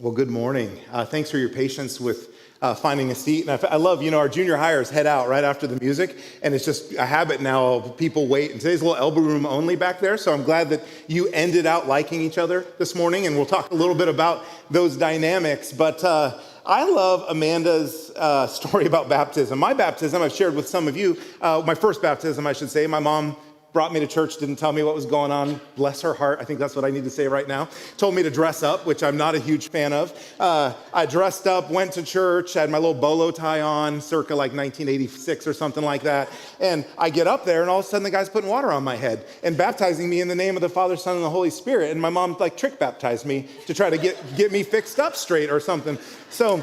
Well, good morning. Thanks for your patience with finding a seat. And I love, our junior hires head out right after the music, and it's just a habit now of people wait. And today's a little elbow room only back there, so I'm glad that you ended out liking each other this morning, and we'll talk a little bit about those dynamics. But I love Amanda's story about baptism. My baptism, I've shared with some of you, my first baptism, I should say. My mom brought me to church, didn't tell me what was going on. Bless her heart. I think that's what I need to say right now. Told me to dress up, which I'm not a huge fan of. I dressed up, went to church, had my little bolo tie on, circa like 1986 or something like that. And I get up there, and all of a sudden the guy's putting water on my head and baptizing me in the name of the Father, Son, and the Holy Spirit. And my mom like trick baptized me to try to get me fixed up straight or something. So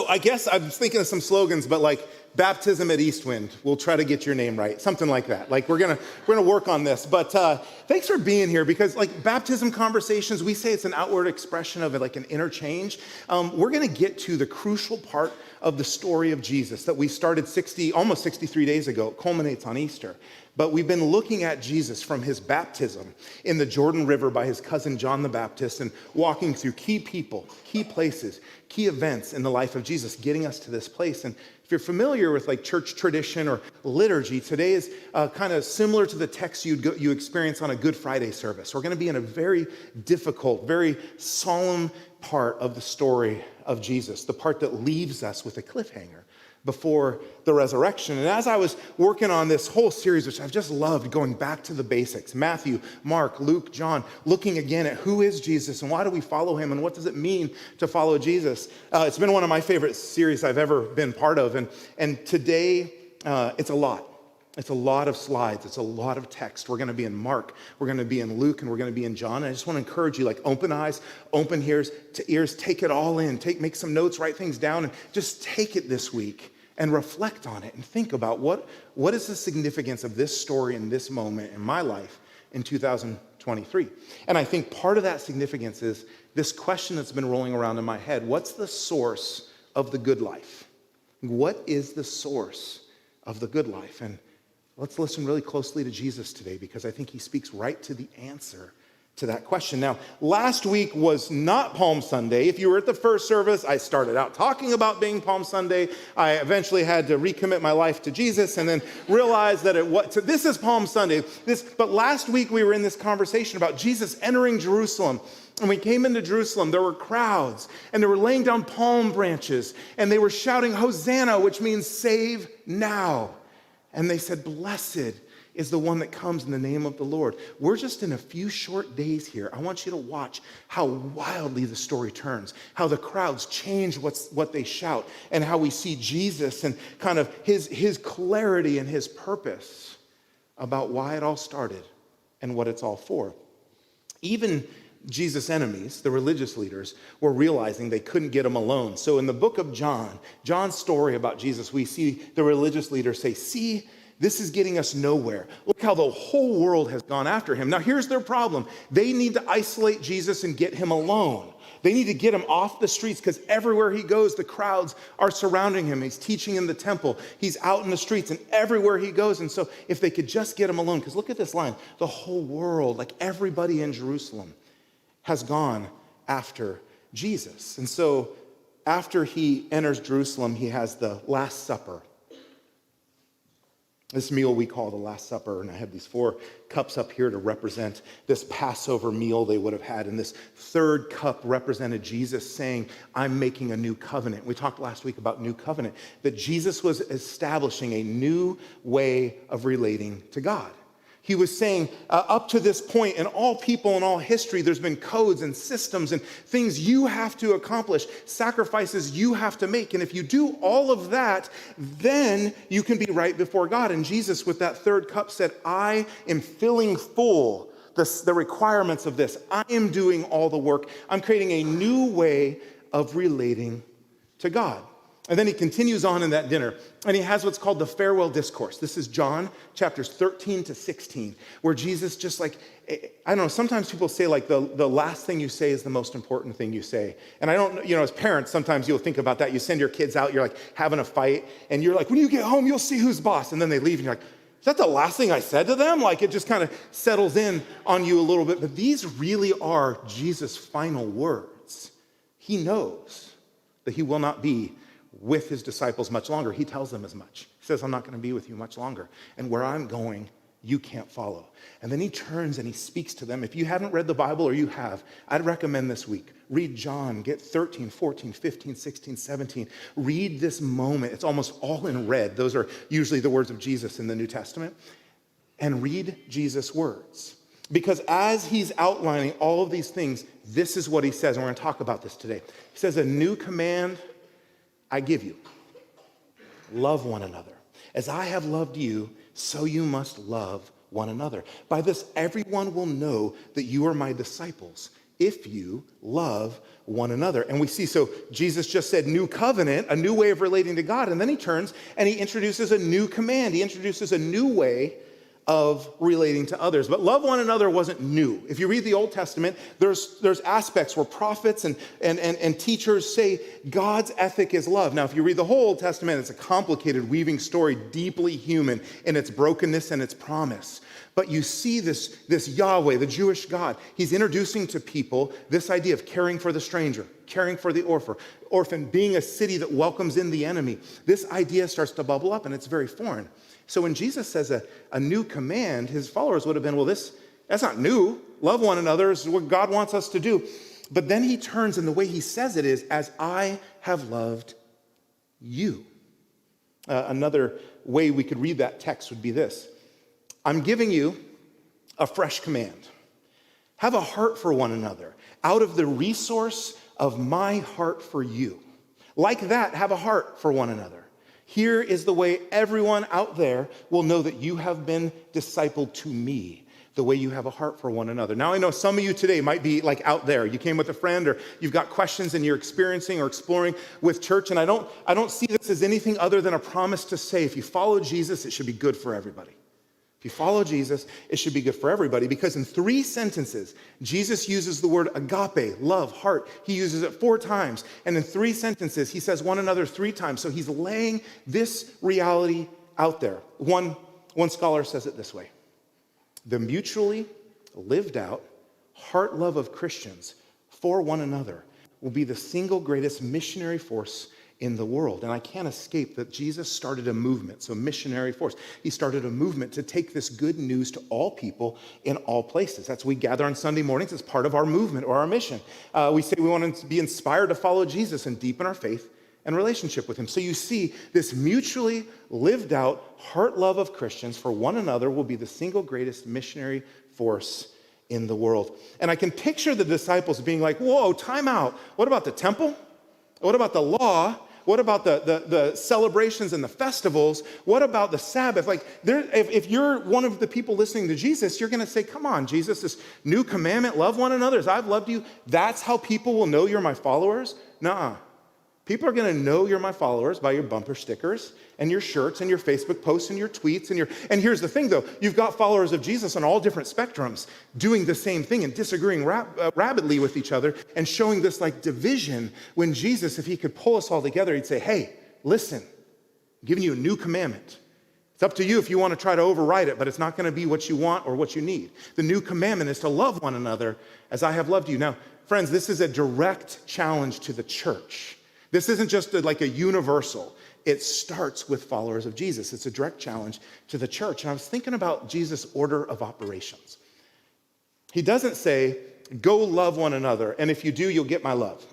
I guess I'm thinking of some slogans, but like, baptism at Eastwind. We'll try to get your name right. Something like that. Like we're gonna work on this. But thanks for being here, because like baptism conversations, we say it's an outward expression of it, like an interchange. We're gonna get to the crucial part of the story of Jesus that we started almost 63 days ago. It culminates on Easter. But we've been looking at Jesus from his baptism in the Jordan River by his cousin John the Baptist, and walking through key people, key places, key events in the life of Jesus, getting us to this place. And if you're familiar with like church tradition or liturgy, today is kind of similar to the text you experience on a Good Friday service. We're going to be in a very difficult, very solemn part of the story of Jesus, the part that leaves us with a cliffhanger before the resurrection. And as I was working on this whole series, which I've just loved, going back to the basics, Matthew, Mark, Luke, John, looking again at who is Jesus and why do we follow him and what does it mean to follow Jesus. It's been one of my favorite series I've ever been part of. And today, it's a lot. It's a lot of slides. It's a lot of text. We're going to be in Mark. We're going to be in Luke, and we're going to be in John. And I just want to encourage you, like, open eyes, open ears, take it all in. Make some notes, write things down, and just take it this week and reflect on it and think about what is the significance of this story in this moment in my life in 2023. And I think part of that significance is this question that's been rolling around in my head. What's the source of the good life? What is the source of the good life? And let's listen really closely to Jesus today, because I think he speaks right to the answer to that question. Now, last week was not Palm Sunday. If you were at the first service, I started out talking about being Palm Sunday. I eventually had to recommit my life to Jesus and then realized that this is Palm Sunday. But last week we were in this conversation about Jesus entering Jerusalem. And we came into Jerusalem, there were crowds, and they were laying down palm branches, and they were shouting, Hosanna, which means save now. And they said, blessed is the one that comes in the name of the Lord. We're just in a few short days here. I want you to watch how wildly the story turns, how the crowds change what they shout, and how we see Jesus and kind of his clarity and his purpose about why it all started and what it's all for. Even Jesus' enemies, the religious leaders, were realizing they couldn't get him alone. So in the book of John's story about Jesus, we see the religious leaders say, see, this is getting us nowhere. Look how the whole world has gone after him. Now here's their problem. They need to isolate Jesus and get him alone. They need to get him off the streets, because everywhere he goes, the crowds are surrounding him. He's teaching in the temple. He's out in the streets and everywhere he goes. And so if they could just get him alone, because look at this line, the whole world, like everybody in Jerusalem, has gone after Jesus. And so after he enters Jerusalem, he has the Last Supper. This meal we call the Last Supper, and I have these 4 cups up here to represent this Passover meal they would have had. And this third cup represented Jesus saying, I'm making a new covenant. We talked last week about new covenant, that Jesus was establishing a new way of relating to God. He was saying, up to this point, in all people and all history, there's been codes and systems and things you have to accomplish, sacrifices you have to make. And if you do all of that, then you can be right before God. And Jesus, with that third cup, said, I am filling full the requirements of this. I am doing all the work. I'm creating a new way of relating to God. And then he continues on in that dinner, and he has what's called the farewell discourse. This is John chapters 13 to 16, where Jesus just like, I don't know, sometimes people say like the last thing you say is the most important thing you say. And I don't, as parents, sometimes you'll think about that. You send your kids out, you're like having a fight, and you're like, when you get home, you'll see who's boss. And then they leave, and you're like, is that the last thing I said to them? Like it just kind of settles in on you a little bit. But these really are Jesus' final words He knows that he will not be with his disciples much longer. He tells them as much. He says, I'm not going to be with you much longer. And where I'm going, you can't follow. And then he turns and he speaks to them. If you haven't read the Bible, or you have, I'd recommend this week, read John, get 13, 14, 15, 16, 17. Read this moment. It's almost all in red. Those are usually the words of Jesus in the New Testament. And read Jesus' words. Because as he's outlining all of these things, this is what he says. And we're going to talk about this today. He says, a new command I give you. Love one another. As I have loved you, so you must love one another. By this, everyone will know that you are my disciples, if you love one another. And we see, so Jesus just said new covenant, a new way of relating to God. And then he turns and he introduces a new command. He introduces a new way of relating to others. But love one another wasn't new. If you read the Old Testament, there's aspects where prophets and teachers say God's ethic is love. Now, if you read the whole Old Testament, it's a complicated, weaving story, deeply human in its brokenness and its promise. But you see this Yahweh, the Jewish God, he's introducing to people this idea of caring for the stranger, caring for the orphan, being a city that welcomes in the enemy. This idea starts to bubble up, and it's very foreign. So when Jesus says a new command, his followers would have been, well, that's not new. Love one another is what God wants us to do. But then he turns, and the way he says it is, as I have loved you. Another way we could read that text would be this. I'm giving you a fresh command. Have a heart for one another out of the resource of my heart for you. Like that, have a heart for one another. Here is the way everyone out there will know that you have been discipled to me, the way you have a heart for one another. Now, I know some of you today might be like out there. You came with a friend, or you've got questions and you're experiencing or exploring with church. And I don't see this as anything other than a promise to say, if you follow Jesus, it should be good for everybody. If you follow Jesus, it should be good for everybody, because in 3 sentences, Jesus uses the word agape, love, heart. He uses it 4 times. And in 3 sentences, he says one another 3 times. So he's laying this reality out there. One scholar says it this way. The mutually lived out heart love of Christians for one another will be the single greatest missionary force in the world. And I can't escape that Jesus started a movement, so missionary force. He started a movement to take this good news to all people in all places. That's why we gather on Sunday mornings as part of our movement or our mission. We say we want to be inspired to follow Jesus and deepen our faith and relationship with him. So you see, this mutually lived out heart love of Christians for one another will be the single greatest missionary force in the world. And I can picture the disciples being like, whoa, time out. What about the temple? What about the law? What about the celebrations and the festivals? What about the Sabbath? Like, if you're one of the people listening to Jesus, you're going to say, come on, Jesus, this new commandment, love one another as I've loved you. That's how people will know you're my followers? Nuh-uh. People are going to know you're my followers by your bumper stickers and your shirts and your Facebook posts and your tweets and here's the thing though, you've got followers of Jesus on all different spectrums doing the same thing and disagreeing rabidly with each other and showing this like division when Jesus, if he could pull us all together, he'd say, hey, listen, I'm giving you a new commandment. It's up to you if you want to try to override it, but it's not going to be what you want or what you need. The new commandment is to love one another as I have loved you. Now, friends, this is a direct challenge to the church. This isn't just like a universal. It starts with followers of Jesus. It's a direct challenge to the church. And I was thinking about Jesus' order of operations. He doesn't say, go love one another, and if you do, you'll get my love.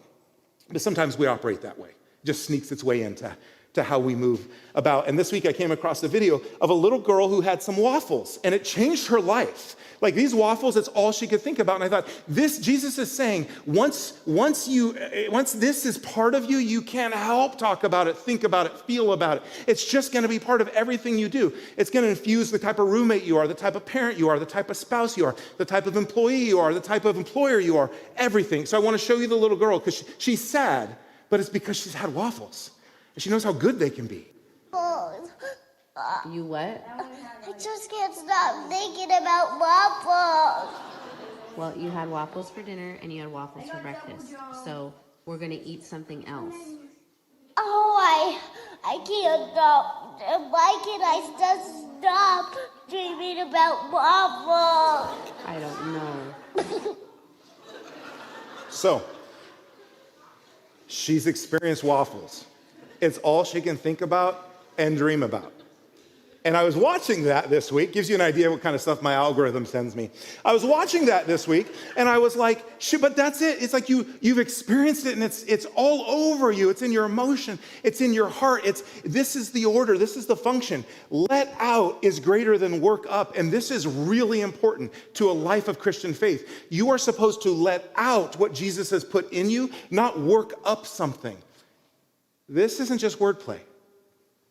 But sometimes we operate that way. It just sneaks its way into how we move about. And this week I came across a video of a little girl who had some waffles, and it changed her life. Like these waffles, that's all she could think about. And I thought, Jesus is saying, once this is part of you, you can't help talk about it, think about it, feel about it. It's just going to be part of everything you do. It's going to infuse the type of roommate you are, the type of parent you are, the type of spouse you are, the type of employee you are, the type of employer you are, everything. So I want to show you the little girl because she's sad, but it's because she's had waffles. And she knows how good they can be. You what? I just can't stop thinking about waffles. Well, you had waffles for dinner and you had waffles for breakfast. So we're going to eat something else. Oh, I can't stop. Why can't I just stop dreaming about waffles? I don't know. So, She's experienced waffles. It's all she can think about and dream about. And I was watching that this week. Gives you an idea what kind of stuff my algorithm sends me. I was watching that this week, and I was like, shit, but that's it. It's like you've experienced it, and it's all over you. It's in your emotion. It's in your heart. This is the order. This is the function. Let out is greater than work up, and this is really important to a life of Christian faith. You are supposed to let out what Jesus has put in you, not work up something. This isn't just wordplay.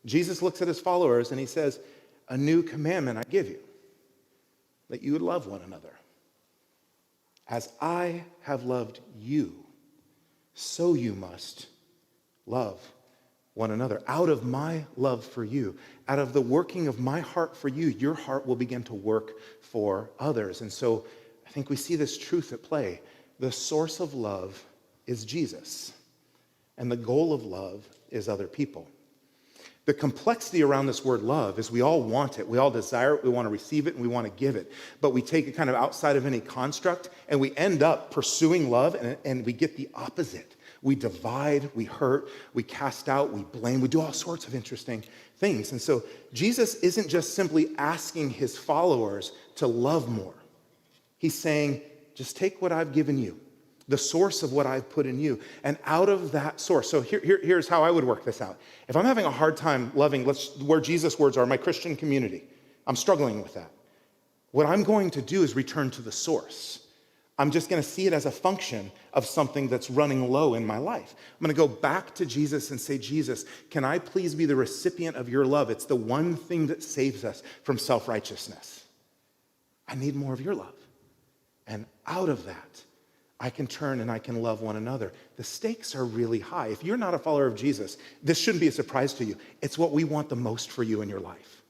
Jesus looks at his followers and he says, a new commandment I give you, that you would love one another. As I have loved you, so you must love one another. Out of my love for you, out of the working of my heart for you, your heart will begin to work for others. And so I think we see this truth at play. The source of love is Jesus, and the goal of love is other people. The complexity around this word love is we all want it. We all desire it. We want to receive it, and we want to give it. But we take it kind of outside of any construct, and we end up pursuing love, and we get the opposite. We divide, we hurt, we cast out, we blame. We do all sorts of interesting things. And so Jesus isn't just simply asking his followers to love more. He's saying, just take what I've given you, the source of what I've put in you, and out of that source. So here's how I would work this out. If I'm having a hard time loving, where Jesus' words are, my Christian community, I'm struggling with that. What I'm going to do is return to the source. I'm just going to see it as a function of something that's running low in my life. I'm going to go back to Jesus and say, Jesus, can I please be the recipient of your love? It's the one thing that saves us from self-righteousness. I need more of your love. And out of that, I can turn and I can love one another. The stakes are really high. If you're not a follower of Jesus, this shouldn't be a surprise to you. It's what we want the most for you in your life.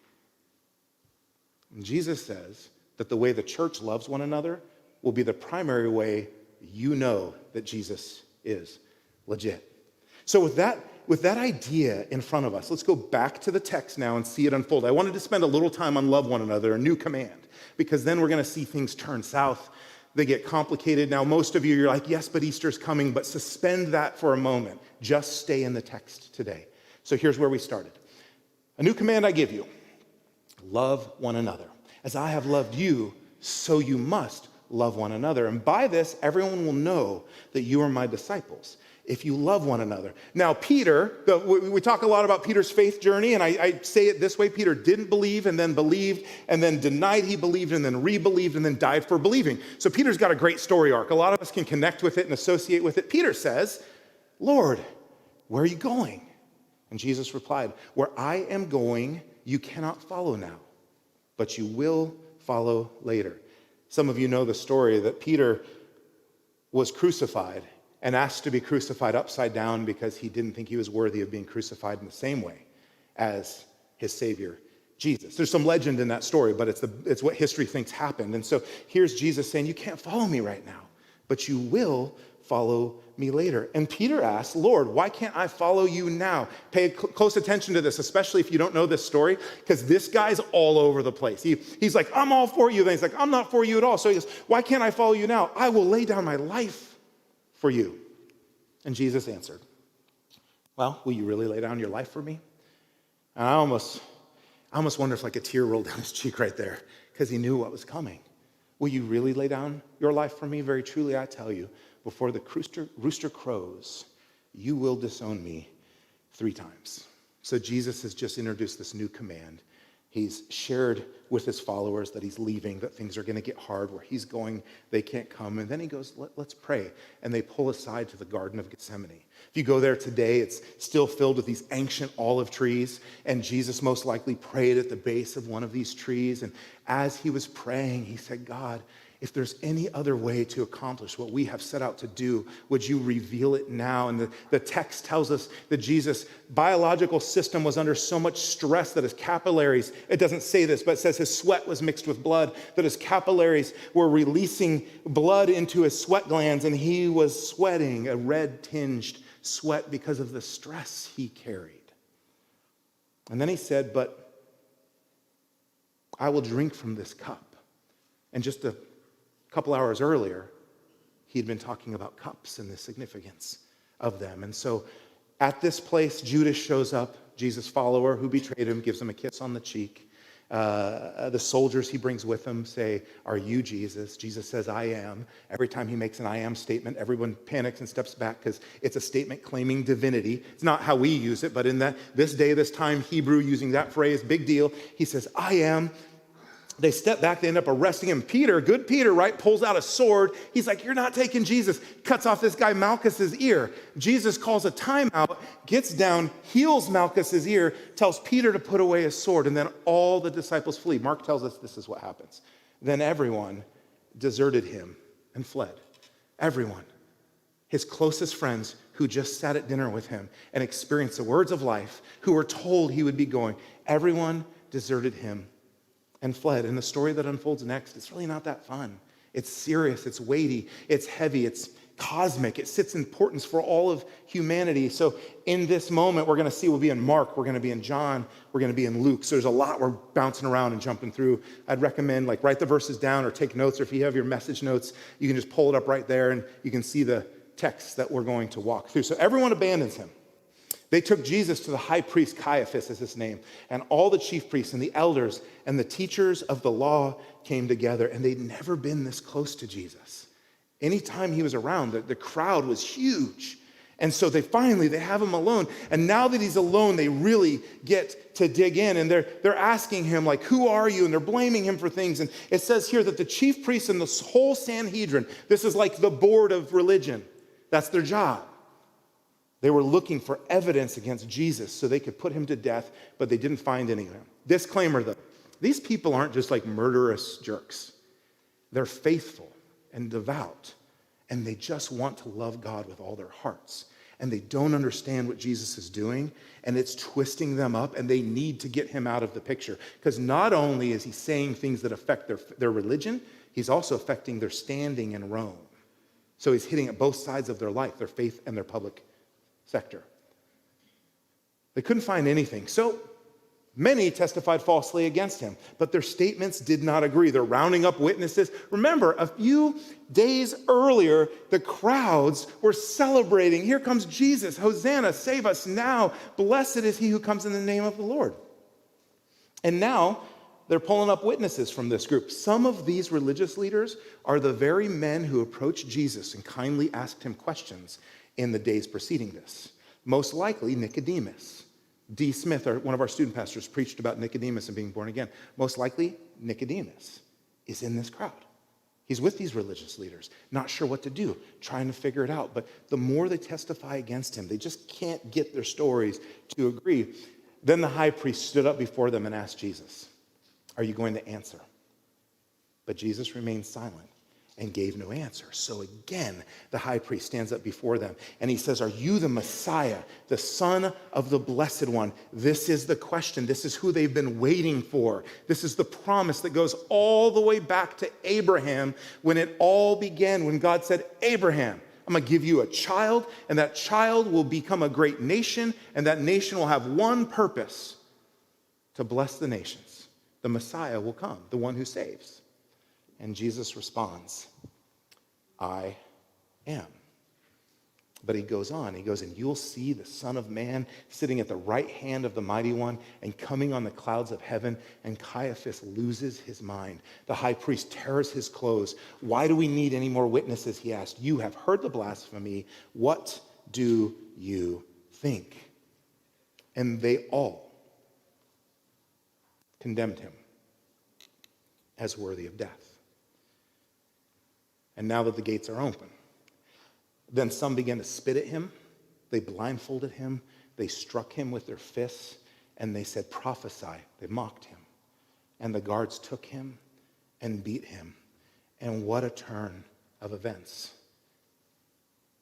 And Jesus says that the way the church loves one another will be the primary way you know that Jesus is legit. So with that idea in front of us, let's go back to the text now and see it unfold. I wanted to spend a little time on love one another, a new command, because then we're going to see things turn south. They get complicated. Now, most of you, you're like, yes, but Easter's coming, but suspend that for a moment. Just stay in the text today. So here's where we started. A new command I give you, love one another. As I have loved you, so you must love one another. And by this, everyone will know that you are my disciples, if you love one another. Now, Peter, we talk a lot about Peter's faith journey, and I say it this way. Peter didn't believe and then believed and then denied he believed and then re-believed and then died for believing. So Peter's got a great story arc. A lot of us can connect with it and associate with it. Peter says, Lord, where are you going? And Jesus replied, where I am going, you cannot follow now, but you will follow later. Some of you know the story that Peter was crucified and asked to be crucified upside down because he didn't think he was worthy of being crucified in the same way as his Savior, Jesus. There's some legend in that story, but it's what history thinks happened. And so here's Jesus saying, you can't follow me right now, but you will follow me later. And Peter asked, Lord, why can't I follow you now? Pay close attention to this, especially if you don't know this story, because this guy's all over the place. He's like, I'm all for you. Then he's like, I'm not for you at all. So he goes, why can't I follow you now? I will lay down my life for you. And Jesus answered, well, will you really lay down your life for me? And I almost wonder if like a tear rolled down his cheek right there, because he knew what was coming. Will you really lay down your life for me? Very truly, I tell you, before the rooster crows, you will disown me 3 times. So Jesus has just introduced this new command. He's shared with his followers that he's leaving, that things are going to get hard. Where he's going, they can't come. And then he goes, let's pray. And they pull aside to the Garden of Gethsemane. If you go there today, it's still filled with these ancient olive trees. And Jesus most likely prayed at the base of one of these trees. And as he was praying, he said, God, if there's any other way to accomplish what we have set out to do, would you reveal it now? And the text tells us that Jesus' biological system was under so much stress that his capillaries, it doesn't say this, but it says his sweat was mixed with blood, that his capillaries were releasing blood into his sweat glands, and he was sweating a red-tinged sweat because of the stress he carried. And then he said, but I will drink from this cup. And just a couple hours earlier, he'd been talking about cups and the significance of them. And so at this place, Judas shows up, Jesus' follower who betrayed him, gives him a kiss on the cheek. The soldiers he brings with him say, "Are you Jesus?" Jesus says, "I am." Every time he makes an "I am" statement, everyone panics and steps back because it's a statement claiming divinity. It's not how we use it, but in this day, this time, Hebrew, using that phrase, big deal. He says, "I am." They step back, they end up arresting him. Peter, good Peter, right, pulls out a sword. He's like, "You're not taking Jesus." Cuts off this guy Malchus's ear. Jesus calls a timeout, gets down, heals Malchus's ear, tells Peter to put away his sword, and then all the disciples flee. Mark tells us this is what happens. Then everyone deserted him and fled. Everyone. His closest friends who just sat at dinner with him and experienced the words of life, who were told he would be going, everyone deserted him and fled. And the story that unfolds next, it's really not that fun. It's serious, it's weighty, it's heavy, it's cosmic. It sits importance for all of humanity. So in this moment, we're going to see, we'll be in Mark, we're going to be in John, we're going to be in Luke. So there's a lot we're bouncing around and jumping through. I'd recommend write the verses down or take notes, or if you have your message notes, you can just pull it up right there and you can see the text that we're going to walk through. So everyone abandons him. They took Jesus to the high priest, Caiaphas is his name, and all the chief priests and the elders and the teachers of the law came together, and they'd never been this close to Jesus. Anytime he was around, the crowd was huge. And so they have him alone. And now that he's alone, they really get to dig in. And they're asking him, who are you? And they're blaming him for things. And it says here that the chief priests and the whole Sanhedrin, this is like the board of religion. That's their job. They were looking for evidence against Jesus so they could put him to death, but they didn't find any of them. Disclaimer though, these people aren't just murderous jerks. They're faithful and devout, and they just want to love God with all their hearts. And they don't understand what Jesus is doing, and it's twisting them up, and they need to get him out of the picture. Because not only is he saying things that affect their religion, he's also affecting their standing in Rome. So he's hitting at both sides of their life, their faith and their public sector. They couldn't find anything. So many testified falsely against him, but their statements did not agree. They're rounding up witnesses. Remember, a few days earlier, the crowds were celebrating. Here comes Jesus. Hosanna, save us now. Blessed is he who comes in the name of the Lord. And now they're pulling up witnesses from this group. Some of these religious leaders are the very men who approached Jesus and kindly asked him questions in the days preceding this. Most likely Nicodemus. D. Smith, one of our student pastors, preached about Nicodemus and being born again. Most likely Nicodemus is in this crowd. He's with these religious leaders, not sure what to do, trying to figure it out. But the more they testify against him, they just can't get their stories to agree. Then the high priest stood up before them and asked Jesus, "Are you going to answer?" But Jesus remained silent and gave no answer. So again, the high priest stands up before them and he says, "Are you the Messiah, the Son of the Blessed One?" This is the question. This is who they've been waiting for. This is the promise that goes all the way back to Abraham when it all began, when God said, "Abraham, I'm going to give you a child, and that child will become a great nation, and that nation will have one purpose, to bless the nations. The Messiah will come, the one who saves." And Jesus responds, "I am." But he goes on. He goes, "And you'll see the Son of Man sitting at the right hand of the Mighty One and coming on the clouds of heaven." And Caiaphas loses his mind. The high priest tears his clothes. "Why do we need any more witnesses?" he asked. "You have heard the blasphemy. What do you think?" And they all condemned him as worthy of death. And now that the gates are open, then some began to spit at him. They blindfolded him. They struck him with their fists. And they said, "Prophesy." They mocked him. And the guards took him and beat him. And what a turn of events.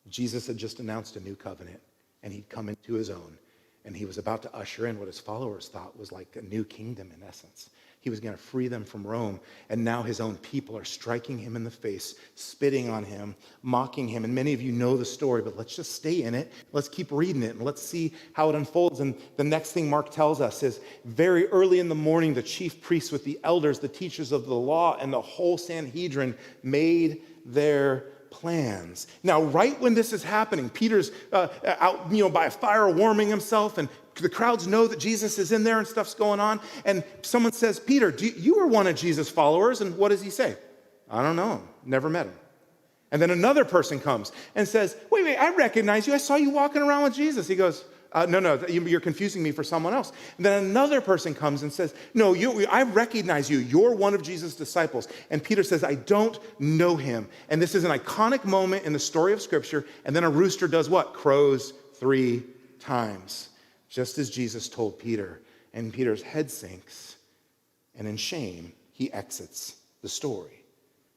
Jesus had just announced a new covenant, and he'd come into his own. And he was about to usher in what his followers thought was like a new kingdom in essence. He was going to free them from Rome. And now his own people are striking him in the face, spitting on him, mocking him. And many of you know the story, but let's just stay in it. Let's keep reading it, and let's see how it unfolds. And the next thing Mark tells us is very early in the morning, the chief priests with the elders, the teachers of the law, and the whole Sanhedrin made their plans. Now, right when this is happening, Peter's out, by a fire warming himself, and the crowds know that Jesus is in there and stuff's going on. And someone says, Peter, you are one of Jesus' followers. And what does he say? I don't know him. Never met him. And then another person comes and says, wait, I recognize you. I saw you walking around with Jesus. He goes, no, you're confusing me for someone else. And then another person comes and says, no, I recognize you. You're one of Jesus' disciples. And Peter says, I don't know him. And this is an iconic moment in the story of Scripture. And then a rooster does what? Crows 3 times, just as Jesus told Peter. And Peter's head sinks. And in shame, he exits the story.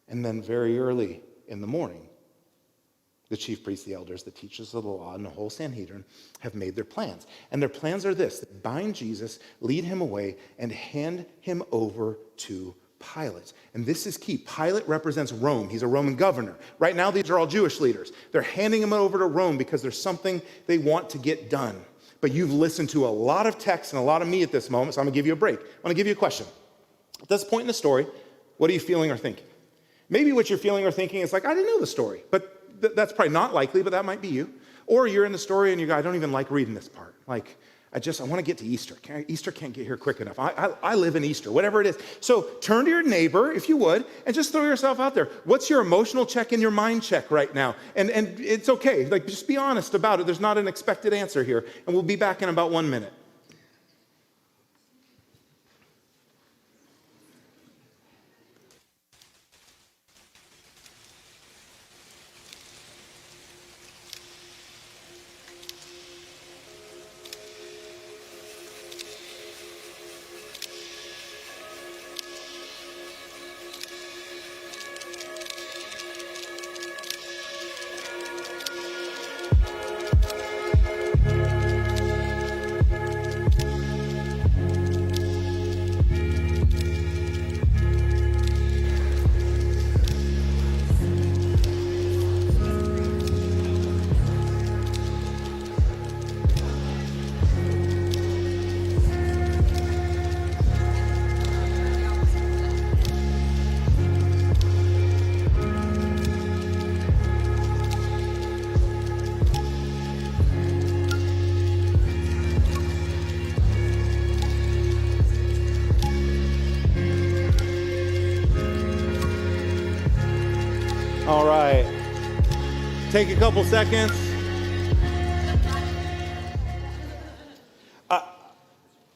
And then very early in the morning, the chief priests, the elders, the teachers of the law, and the whole Sanhedrin have made their plans. And their plans are this: bind Jesus, lead him away, and hand him over to Pilate. And this is key. Pilate represents Rome. He's a Roman governor. Right now, these are all Jewish leaders. They're handing him over to Rome because there's something they want to get done. But you've listened to a lot of text and a lot of me at this moment, so I'm going to give you a break. I want to give you a question. At this point in the story, what are you feeling or thinking? Maybe what you're feeling or thinking is like, I didn't know the story, but that's probably not likely, but that might be you. Or you're in the story and you go, I don't even like reading this part. Like, I want to get to Easter. Easter can't get here quick enough. I live in Easter, whatever it is. So turn to your neighbor, if you would, and just throw yourself out there. What's your emotional check and your mind check right now? And it's okay. Like, just be honest about it. There's not an expected answer here. And we'll be back in about 1 minute. All right. Take a couple seconds.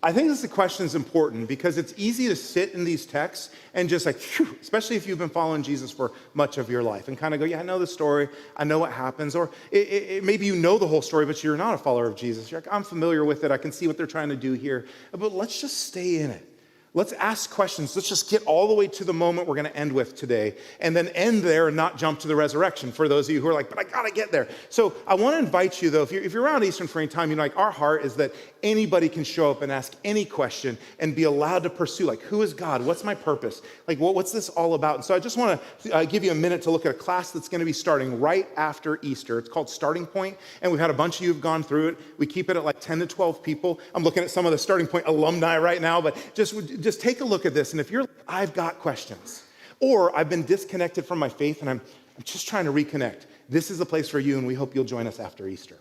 I think this question is important because it's easy to sit in these texts and just like, phew, especially if you've been following Jesus for much of your life and kind of go, yeah, I know the story. I know what happens. Or maybe you know the whole story, but you're not a follower of Jesus. You're like, I'm familiar with it. I can see what they're trying to do here. But let's just stay in it. Let's ask questions. Let's just get all the way to the moment we're going to end with today and then end there and not jump to the resurrection for those of you who are like, but I got to get there. So I want to invite you, though, if you're around Eastern for any time, like our heart is that anybody can show up and ask any question and be allowed to pursue, like, who is God? What's my purpose? Like, what's this all about? And so I just want to give you a minute to look at a class that's going to be starting right after Easter. It's called Starting Point, and we've had a bunch of you who've gone through it. We keep it at like 10 to 12 people. I'm looking at some of the Starting Point alumni right now, but just take a look at this. And if you're like, I've got questions, or I've been disconnected from my faith and I'm just trying to reconnect, this is the place for you, and we hope you'll join us after Easter.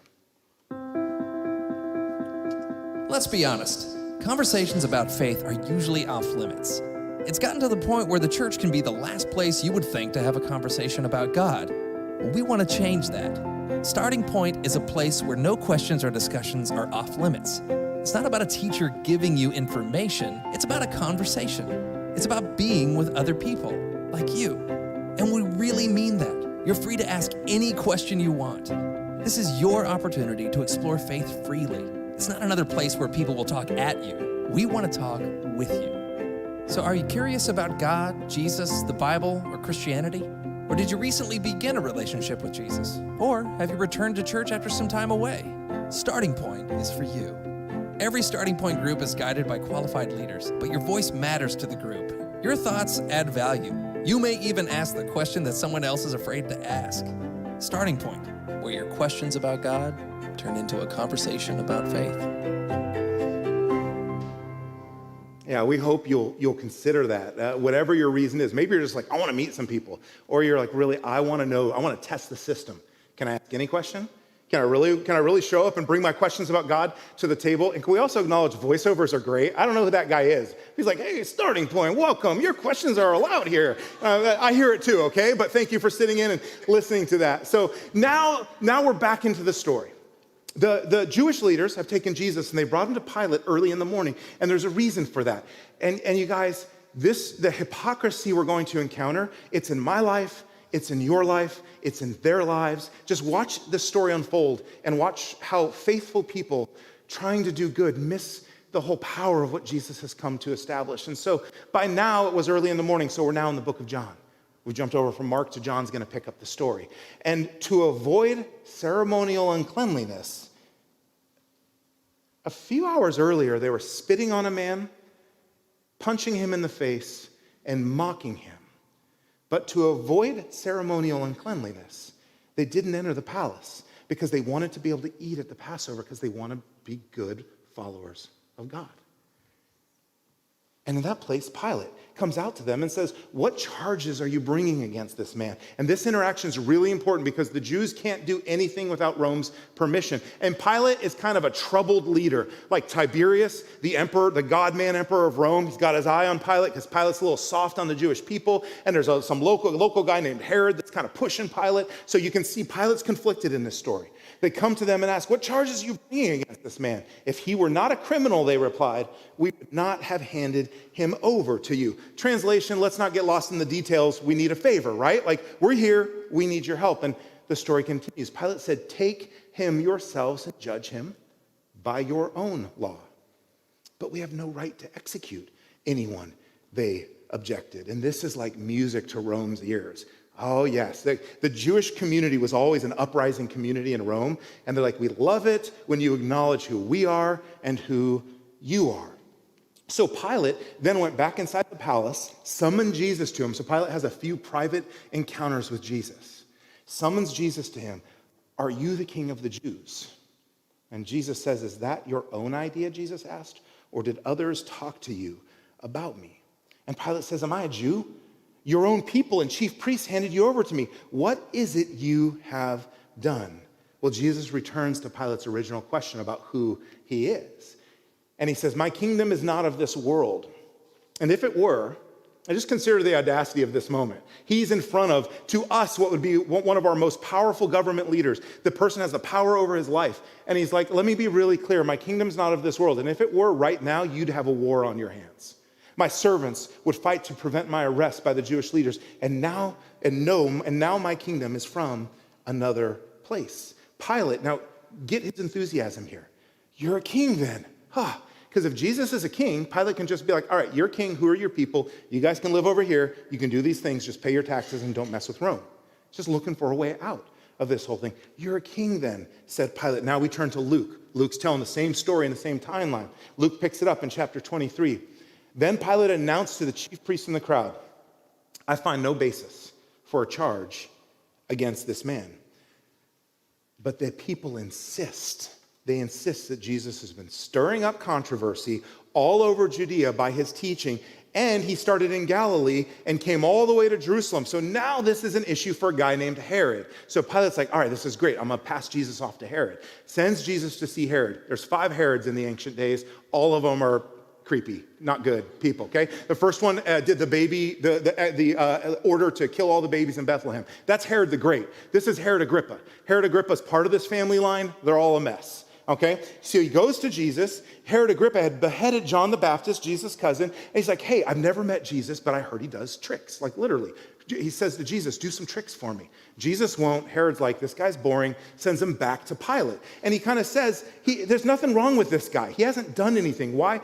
Let's be honest. Conversations about faith are usually off limits. It's gotten to the point where the church can be the last place you would think to have a conversation about God. Well, we want to change that. Starting Point is a place where no questions or discussions are off limits. It's not about a teacher giving you information. It's about a conversation. It's about being with other people, like you. And we really mean that. You're free to ask any question you want. This is your opportunity to explore faith freely. It's not another place where people will talk at you. We want to talk with you. So are you curious about God, Jesus, the Bible, or Christianity? Or did you recently begin a relationship with Jesus? Or have you returned to church after some time away? Starting Point is for you. Every Starting Point group is guided by qualified leaders, but your voice matters to the group. Your thoughts add value. You may even ask the question that someone else is afraid to ask. Starting Point, where your questions about God turn into a conversation about faith. Yeah, we hope you'll consider that. Whatever your reason is, maybe you're just like, I want to meet some people, or you're like, really, I want to know, I want to test the system. Can I ask any question? Can I really show up and bring my questions about God to the table? And can we also acknowledge voiceovers are great? I don't know who that guy is. He's like, hey, starting point, welcome. Your questions are allowed here. I hear it too, okay? But thank you for sitting in and listening to that. So now we're back into the story. The Jewish leaders have taken Jesus and they brought him to Pilate early in the morning. And there's a reason for that. And you guys, the hypocrisy we're going to encounter, it's in my life, it's in your life, it's in their lives. Just watch this story unfold and watch how faithful people trying to do good miss the whole power of what Jesus has come to establish. And so by now it was early in the morning, so we're now in the book of John. We jumped over from Mark to John's going to pick up the story. And to avoid ceremonial uncleanliness, a few hours earlier they were spitting on a man, punching him in the face, and mocking him. But to avoid ceremonial uncleanliness, they didn't enter the palace because they wanted to be able to eat at the Passover because they want to be good followers of God. And in that place, Pilate comes out to them and says, what charges are you bringing against this man? And this interaction is really important because the Jews can't do anything without Rome's permission. And Pilate is kind of a troubled leader, like Tiberius, the emperor, the God-man emperor of Rome. He's got his eye on Pilate because Pilate's a little soft on the Jewish people. And there's some local guy named Herod that's kind of pushing Pilate. So you can see Pilate's conflicted in this story. They come to them and ask, what charges are you bringing against this man? If he were not a criminal, they replied, we would not have handed him over to you. Translation, let's not get lost in the details. We need a favor, right? Like, we're here, we need your help. And the story continues. Pilate said, take him yourselves and judge him by your own law. But we have no right to execute anyone, they objected. And this is like music to Rome's ears. Oh, yes. The Jewish community was always an uprising community in Rome. And they're like, we love it when you acknowledge who we are and who you are. So Pilate then went back inside the palace, summoned Jesus to him. So Pilate has a few private encounters with Jesus. Summons Jesus to him. Are you the king of the Jews? And Jesus says, is that your own idea, Jesus asked? Or did others talk to you about me? And Pilate says, am I a Jew? Your own people and chief priests handed you over to me. What is it you have done? Well, Jesus returns to Pilate's original question about who he is. And he says, my kingdom is not of this world. And if it were, I just consider the audacity of this moment. He's in front of, to us, what would be one of our most powerful government leaders. The person has the power over his life. And he's like, let me be really clear. My kingdom's not of this world. And if it were right now, you'd have a war on your hands. My servants would fight to prevent my arrest by the Jewish leaders. And now my kingdom is from another place. Pilate, now get his enthusiasm here. You're a king then. Because if Jesus is a king, Pilate can just be like, all right, you're king, who are your people? You guys can live over here. You can do these things, just pay your taxes and don't mess with Rome. Just looking for a way out of this whole thing. You're a king then, said Pilate. Now we turn to Luke. Luke's telling the same story in the same timeline. Luke picks it up in chapter 23. Then Pilate announced to the chief priests in the crowd, I find no basis for a charge against this man. But the people insist. They insist that Jesus has been stirring up controversy all over Judea by his teaching. And he started in Galilee and came all the way to Jerusalem. So now this is an issue for a guy named Herod. So Pilate's like, all right, this is great. I'm going to pass Jesus off to Herod. Sends Jesus to see Herod. There's 5 Herods in the ancient days. All of them are creepy, not good people, okay? The first one did the order to kill all the babies in Bethlehem. That's Herod the Great. This is Herod Agrippa. Herod Agrippa's part of this family line. They're all a mess, okay? So he goes to Jesus. Herod Agrippa had beheaded John the Baptist, Jesus' cousin, and he's like, hey, I've never met Jesus, but I heard he does tricks, like literally. He says to Jesus, do some tricks for me. Jesus won't. Herod's like, this guy's boring, sends him back to Pilate. And he kind of says, there's nothing wrong with this guy. He hasn't done anything. Why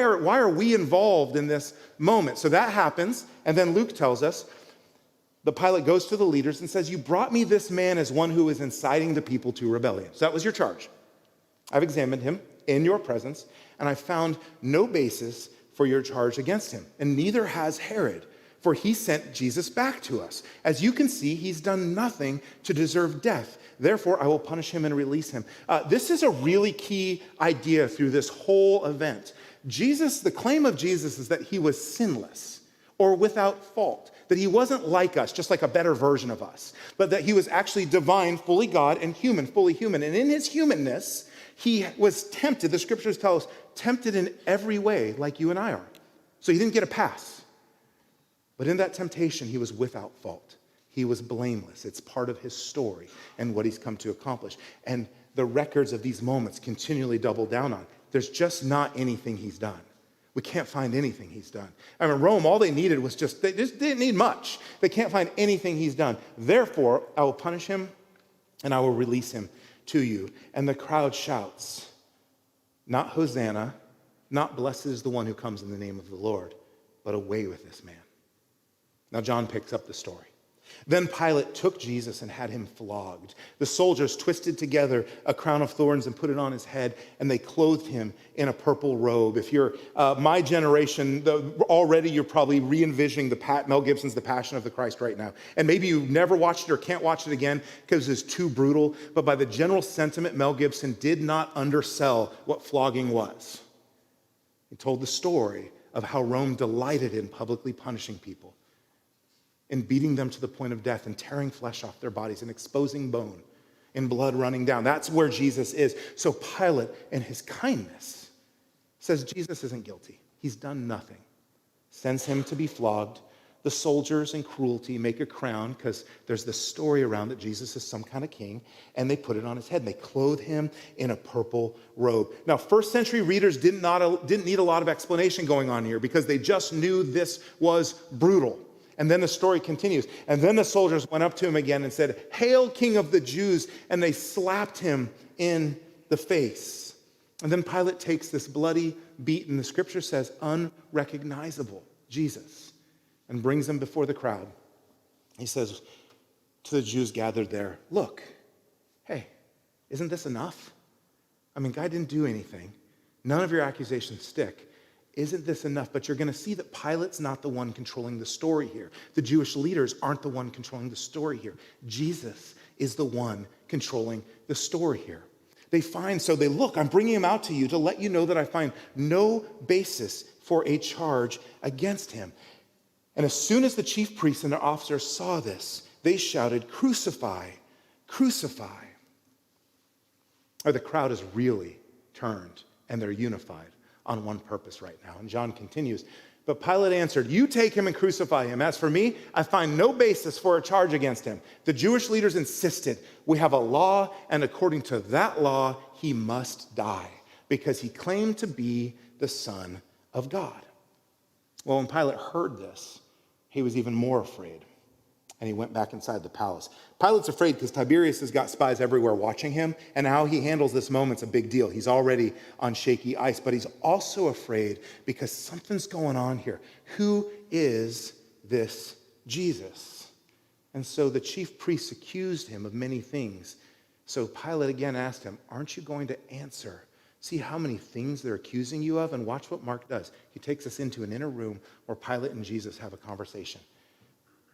are we involved in this moment? So that happens. And then Luke tells us, the Pilate goes to the leaders and says, you brought me this man as one who is inciting the people to rebellion. So that was your charge. I've examined him in your presence, and I found no basis for your charge against him. And neither has Herod. For he sent Jesus back to us. As you can see, he's done nothing to deserve death. Therefore, I will punish him and release him. This is a really key idea through this whole event. Jesus, the claim of Jesus is that he was sinless or without fault, that he wasn't like us, just like a better version of us, but that he was actually divine, fully God, and human, fully human. And in his humanness, he was tempted, the scriptures tell us, tempted in every way like you and I are. So he didn't get a pass. But in that temptation, he was without fault. He was blameless. It's part of his story and what he's come to accomplish. And the records of these moments continually double down on. There's just not anything he's done. We can't find anything he's done. I mean, Rome, all they needed was they just didn't need much. They can't find anything he's done. Therefore, I will punish him and I will release him to you. And the crowd shouts, not Hosanna, not blessed is the one who comes in the name of the Lord, but away with this man. Now, John picks up the story. Then Pilate took Jesus and had him flogged. The soldiers twisted together a crown of thorns and put it on his head, and they clothed him in a purple robe. If you're my generation, already you're probably re-envisioning Mel Gibson's The Passion of the Christ right now. And maybe you've never watched it or can't watch it again because it's too brutal. But by the general sentiment, Mel Gibson did not undersell what flogging was. He told the story of how Rome delighted in publicly punishing people, in beating them to the point of death and tearing flesh off their bodies and exposing bone and blood running down. That's where Jesus is. So Pilate, in his kindness, says Jesus isn't guilty. He's done nothing. Sends him to be flogged. The soldiers in cruelty make a crown because there's this story around that Jesus is some kind of king, and they put it on his head. And they clothe him in a purple robe. Now, first century readers didn't need a lot of explanation going on here because they just knew this was brutal. And then the story continues. And then the soldiers went up to him again and said, "Hail, King of the Jews!" And they slapped him in the face. And then Pilate takes this bloody, beaten, the scripture says, unrecognizable Jesus, and brings him before the crowd. He says to the Jews gathered there, "Look, hey, isn't this enough? I mean, guy didn't do anything. None of your accusations stick. Isn't this enough?" But you're going to see that Pilate's not the one controlling the story here. The Jewish leaders aren't the one controlling the story here. Jesus is the one controlling the story here. They look, I'm bringing him out to you to let you know that I find no basis for a charge against him. And as soon as the chief priests and their officers saw this, they shouted, "Crucify, crucify." Or the crowd is really turned and they're unified on one purpose right now. And John continues, "But Pilate answered, 'You take him and crucify him. As for me, I find no basis for a charge against him.' The Jewish leaders insisted, 'We have a law, and according to that law, he must die, because he claimed to be the Son of God.'" Well, when Pilate heard this, he was even more afraid, and he went back inside the palace. Pilate's afraid because Tiberius has got spies everywhere watching him, and how he handles this moment's a big deal. He's already on shaky ice, but he's also afraid because something's going on here. Who is this Jesus? And so the chief priests accused him of many things. So Pilate again asked him, "Aren't you going to answer? See how many things they're accusing you of?" And watch what Mark does. He takes us into an inner room where Pilate and Jesus have a conversation.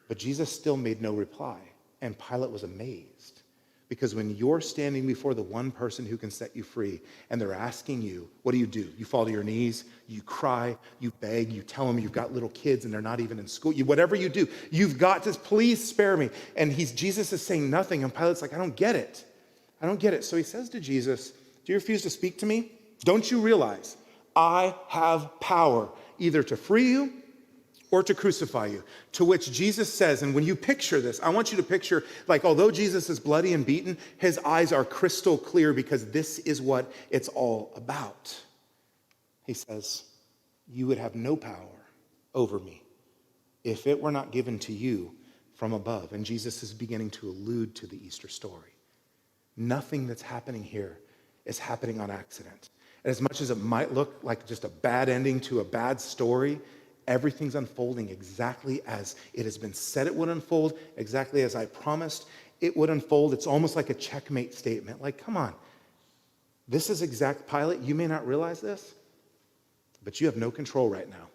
But Jesus still made no reply, and Pilate was amazed. Because when you're standing before the one person who can set you free, and they're asking you, what do? You fall to your knees, you cry, you beg, you tell them you've got little kids and they're not even in school. Whatever you do, you've got to, please spare me. And Jesus is saying nothing, and Pilate's like, I don't get it. I don't get it. So he says to Jesus, "Do you refuse to speak to me? Don't you realize I have power either to free you or to crucify you?" To which Jesus says, and when you picture this, I want you to picture, like, although Jesus is bloody and beaten, his eyes are crystal clear because this is what it's all about. He says, "You would have no power over me if it were not given to you from above." And Jesus is beginning to allude to the Easter story. Nothing that's happening here is happening on accident. And as much as it might look like just a bad ending to a bad story, everything's unfolding exactly as it has been said it would unfold, exactly as I promised it would unfold. It's almost like a checkmate statement. Like, come on. This is exact, Pilate. You may not realize this, but you have no control right now.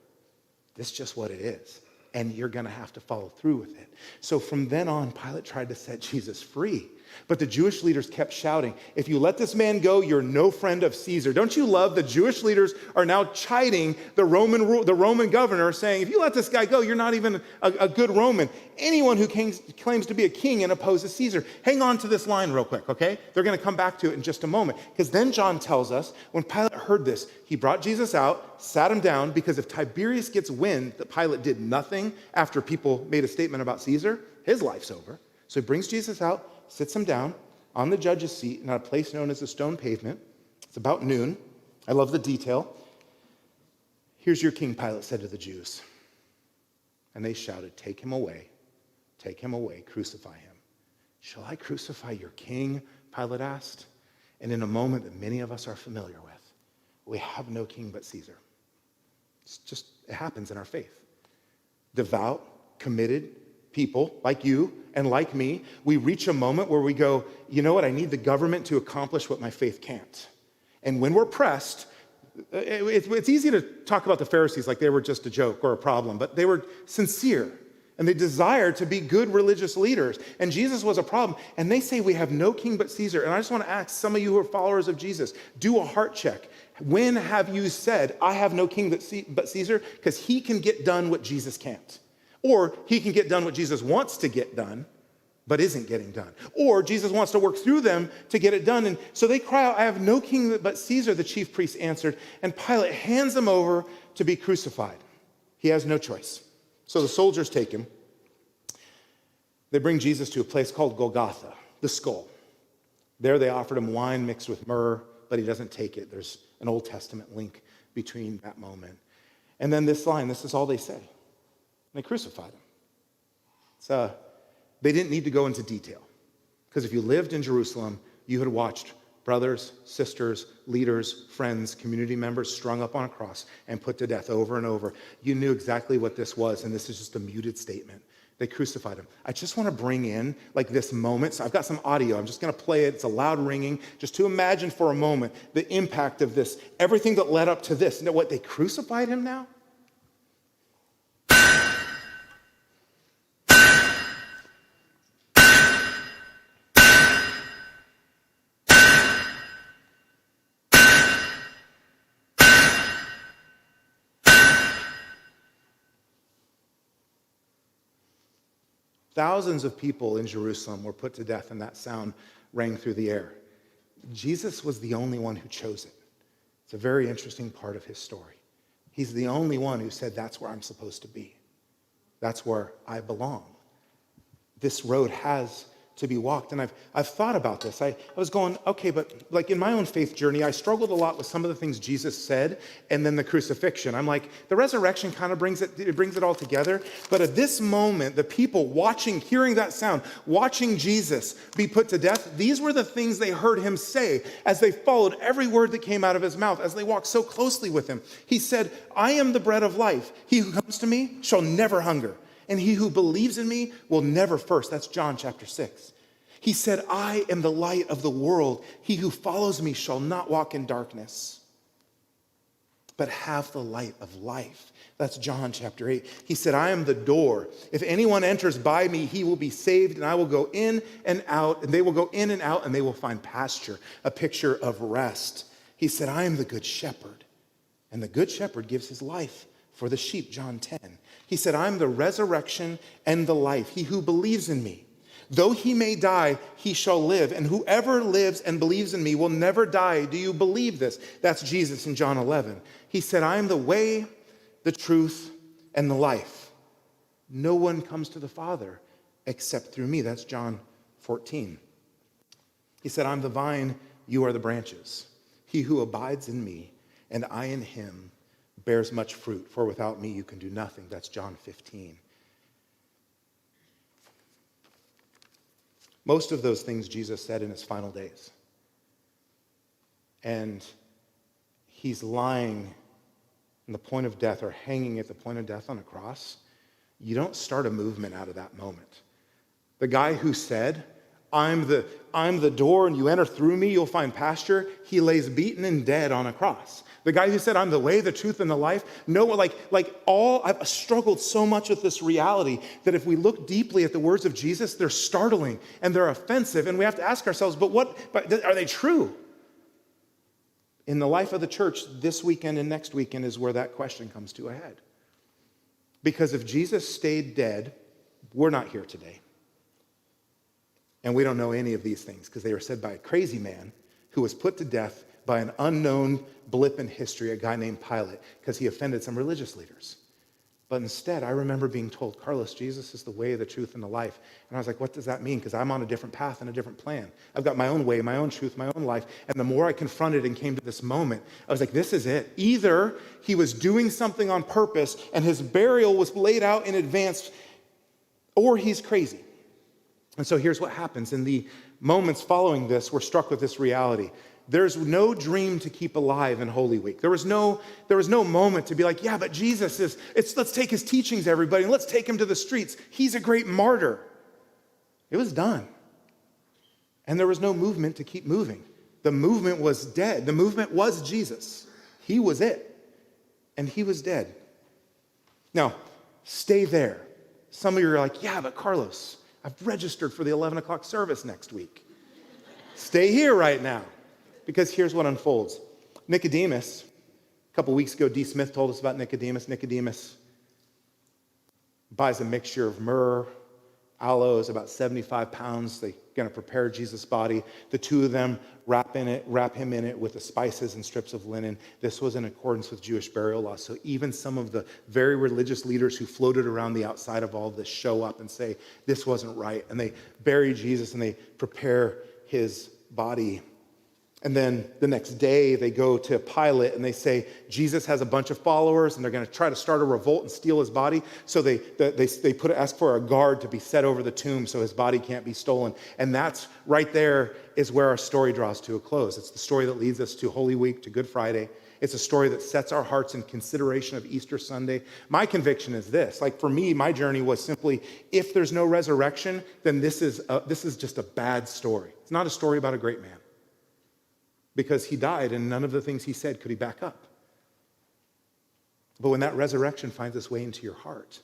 This is just what it is. And you're going to have to follow through with it. So from then on, Pilate tried to set Jesus free. But the Jewish leaders kept shouting, if you let this man go, you're no friend of Caesar. Don't you love the Jewish leaders are now chiding the Roman governor, saying, if you let this guy go, you're not even a good Roman. Anyone who claims to be a king and opposes Caesar. Hang on to this line real quick, okay? They're going to come back to it in just a moment. Because then John tells us, when Pilate heard this, he brought Jesus out, sat him down, because if Tiberius gets wind that Pilate did nothing after people made a statement about Caesar, his life's over. So he brings Jesus out, sits him down on the judge's seat in a place known as the stone pavement. It's about noon. I love the detail. Here's your king, Pilate said to the Jews. And they shouted, take him away, crucify him. Shall I crucify your king? Pilate asked. And in a moment that many of us are familiar with, we have no king but Caesar. It happens in our faith. Devout, committed people like you and like me, we reach a moment where we go, you know what, I need the government to accomplish what my faith can't. And when we're pressed, it's easy to talk about the Pharisees like they were just a joke or a problem, but they were sincere and they desired to be good religious leaders. And Jesus was a problem. And they say we have no king but Caesar. And I just want to ask some of you who are followers of Jesus, do a heart check. When have you said, I have no king but Caesar? Because he can get done what Jesus can't. Or he can get done what Jesus wants to get done, but isn't getting done. Or Jesus wants to work through them to get it done. And so they cry out, I have no king but Caesar, the chief priest answered. And Pilate hands him over to be crucified. He has no choice. So the soldiers take him. They bring Jesus to a place called Golgotha, the skull. There they offered him wine mixed with myrrh, but he doesn't take it. There's an Old Testament link between that moment. And then this line, this is all they say. They crucified him. They didn't need to go into detail. Because if you lived in Jerusalem, you had watched brothers, sisters, leaders, friends, community members strung up on a cross and put to death over and over. You knew exactly what this was, and this is just a muted statement. They crucified him. I just want to bring in like this moment. So I've got some audio. I'm just going to play it. It's a loud ringing. Just to imagine for a moment the impact of this, everything that led up to this. You know what? They crucified him now? Thousands of people in Jerusalem were put to death, and that sound rang through the air. Jesus was the only one who chose it. It's a very interesting part of his story. He's the only one who said, that's where I'm supposed to be. That's where I belong. This road has to be walked. And I've thought about this. I was going, okay, but like in my own faith journey, I struggled a lot with some of the things Jesus said and then the crucifixion. I'm like, the resurrection kind of brings it all together. But at this moment, the people watching, hearing that sound, watching Jesus be put to death, these were the things they heard him say as they followed every word that came out of his mouth, as they walked so closely with him. He said, I am the bread of life. He who comes to me shall never hunger. And he who believes in me will never thirst. That's John chapter 6. He said, I am the light of the world. He who follows me shall not walk in darkness, but have the light of life. That's John chapter 8. He said, I am the door. If anyone enters by me, he will be saved, and I will go in and out, and they will go in and out, and they will find pasture, a picture of rest. He said, I am the good shepherd, and the good shepherd gives his life for the sheep, John 10. He said, I am the resurrection and the life. He who believes in me, though he may die, he shall live. And whoever lives and believes in me will never die. Do you believe this? That's Jesus in John 11. He said, I am the way, the truth, and the life. No one comes to the Father except through me. That's John 14. He said, I'm the vine, you are the branches. He who abides in me and I in him bears much fruit, for without me you can do nothing. That's John 15. Most of those things Jesus said in his final days. And he's lying in the point of death or hanging at the point of death on a cross. You don't start a movement out of that moment. The guy who said, I'm the door and you enter through me, you'll find pasture. He lays beaten and dead on a cross. The guy who said, I'm the way, the truth, and the life. No, I've struggled so much with this reality that if we look deeply at the words of Jesus, they're startling and they're offensive. And we have to ask ourselves, but are they true? In the life of the church, this weekend and next weekend is where that question comes to a head. Because if Jesus stayed dead, we're not here today. And we don't know any of these things because they were said by a crazy man who was put to death by an unknown blip in history, a guy named Pilate, because he offended some religious leaders. But instead, I remember being told, Carlos, Jesus is the way, the truth, and the life. And I was like, what does that mean? Because I'm on a different path and a different plan. I've got my own way, my own truth, my own life. And the more I confronted and came to this moment, I was like, this is it. Either he was doing something on purpose and his burial was laid out in advance, or he's crazy. And so here's what happens. In the moments following this, we're struck with this reality. There's no dream to keep alive in Holy Week. There was no moment to be like, yeah, but Jesus let's take his teachings, everybody, and let's take him to the streets. He's a great martyr. It was done. And there was no movement to keep moving. The movement was dead. The movement was Jesus. He was it. And he was dead. Now, stay there. Some of you are like, yeah, but Carlos, I've registered for the 11 o'clock service next week. Stay here right now. Because here's what unfolds. Nicodemus, a couple weeks ago, D. Smith told us about Nicodemus. Nicodemus buys a mixture of myrrh, aloes, about 75 pounds. They're going to prepare Jesus' body. The two of them wrap him in it with the spices and strips of linen. This was in accordance with Jewish burial law. So even some of the very religious leaders who floated around the outside of all of this show up and say, this wasn't right. And they bury Jesus and they prepare his body. And then the next day, they go to Pilate and they say, Jesus has a bunch of followers and they're going to try to start a revolt and steal his body. So they ask for a guard to be set over the tomb so his body can't be stolen. And that's right there is where our story draws to a close. It's the story that leads us to Holy Week, to Good Friday. It's a story that sets our hearts in consideration of Easter Sunday. My conviction is this. Like for me, my journey was simply, if there's no resurrection, then this is just a bad story. It's not a story about a great man. Because he died and none of the things he said could he back up. But when that resurrection finds its way into your heart,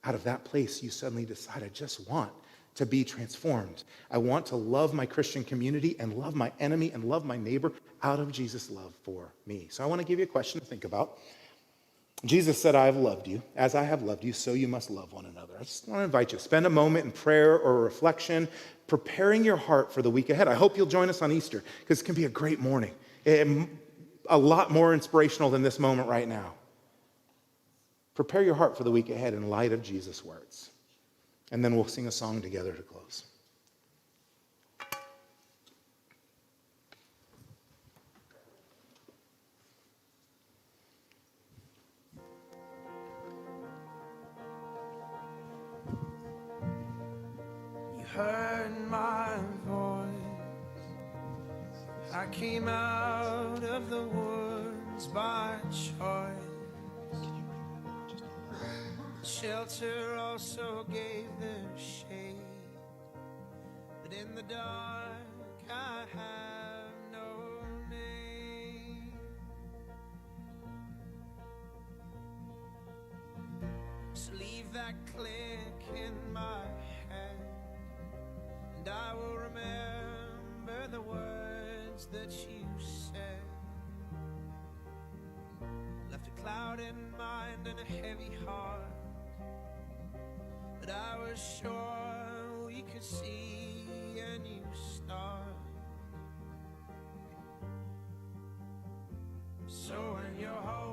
out of that place you suddenly decide, I just want to be transformed. I want to love my Christian community and love my enemy and love my neighbor out of Jesus' love for me. So I want to give you a question to think about. Jesus said, I have loved you. As I have loved you, so you must love one another. I just want to invite you, spend a moment in prayer or reflection, preparing your heart for the week ahead. I hope you'll join us on Easter, because it can be a great morning. A lot more inspirational than this moment right now. Prepare your heart for the week ahead in light of Jesus' words. And then we'll sing a song together to close. Heard my voice. I came out of the woods by choice. Shelter also gave their shade, but in the dark I have no name. So leave that click in my head, and I will remember the words that you said. Left a cloud in mind and a heavy heart, but I was sure we could see a new start. So when you're home